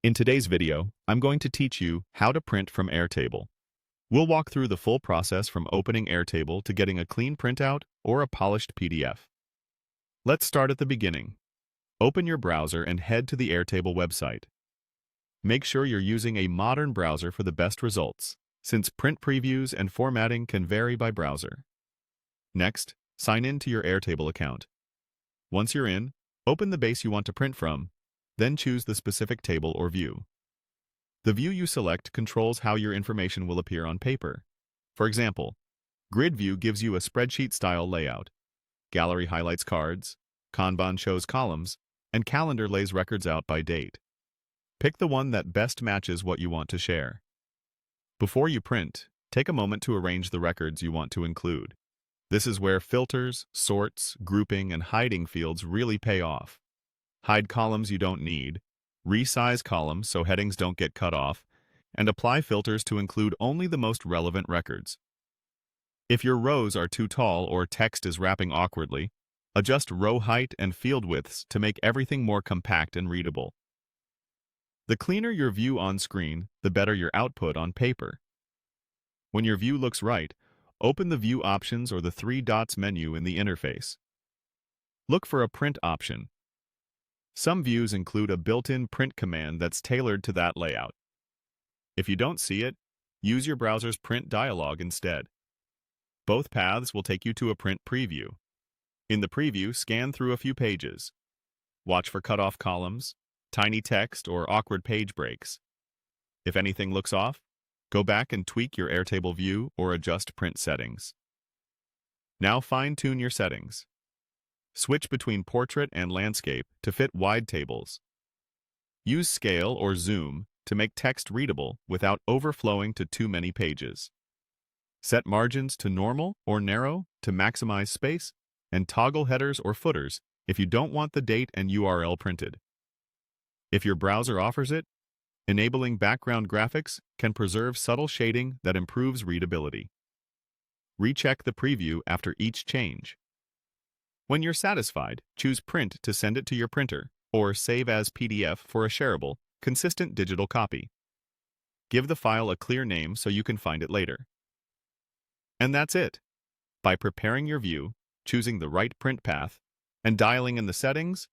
In today's video, I'm going to teach you how to print from Airtable. We'll walk through the full process from opening Airtable to getting a clean printout or a polished PDF. Let's start at the beginning. Open your browser and head to the Airtable website. Make sure you're using a modern browser for the best results, since print previews and formatting can vary by browser. Next, sign in to your Airtable account. Once you're in, open the base you want to print from, then choose the specific table or view. The view you select controls how your information will appear on paper. For example, Grid View gives you a spreadsheet-style layout. Gallery highlights cards, Kanban shows columns, and Calendar lays records out by date. Pick the one that best matches what you want to share. Before you print, take a moment to arrange the records you want to include. This is where filters, sorts, grouping, and hiding fields really pay off. Hide columns you don't need, resize columns so headings don't get cut off, and apply filters to include only the most relevant records. If your rows are too tall or text is wrapping awkwardly, adjust row height and field widths to make everything more compact and readable. The cleaner your view on screen, the better your output on paper. When your view looks right, open the View Options or the three dots menu in the interface. Look for a Print option. Some views include a built-in print command that's tailored to that layout. If you don't see it, use your browser's print dialog instead. Both paths will take you to a print preview. In the preview, scan through a few pages. Watch for cut-off columns, tiny text, or awkward page breaks. If anything looks off, go back and tweak your Airtable view or adjust print settings. Now fine-tune your settings. Switch between portrait and landscape to fit wide tables. Use scale or zoom to make text readable without overflowing to too many pages. Set margins to normal or narrow to maximize space, and toggle headers or footers if you don't want the date and URL printed. If your browser offers it, enabling background graphics can preserve subtle shading that improves readability. Recheck the preview after each change. When you're satisfied, choose Print to send it to your printer, or Save as PDF for a shareable, consistent digital copy. Give the file a clear name so you can find it later. And that's it. By preparing your view, choosing the right print path, and dialing in the settings,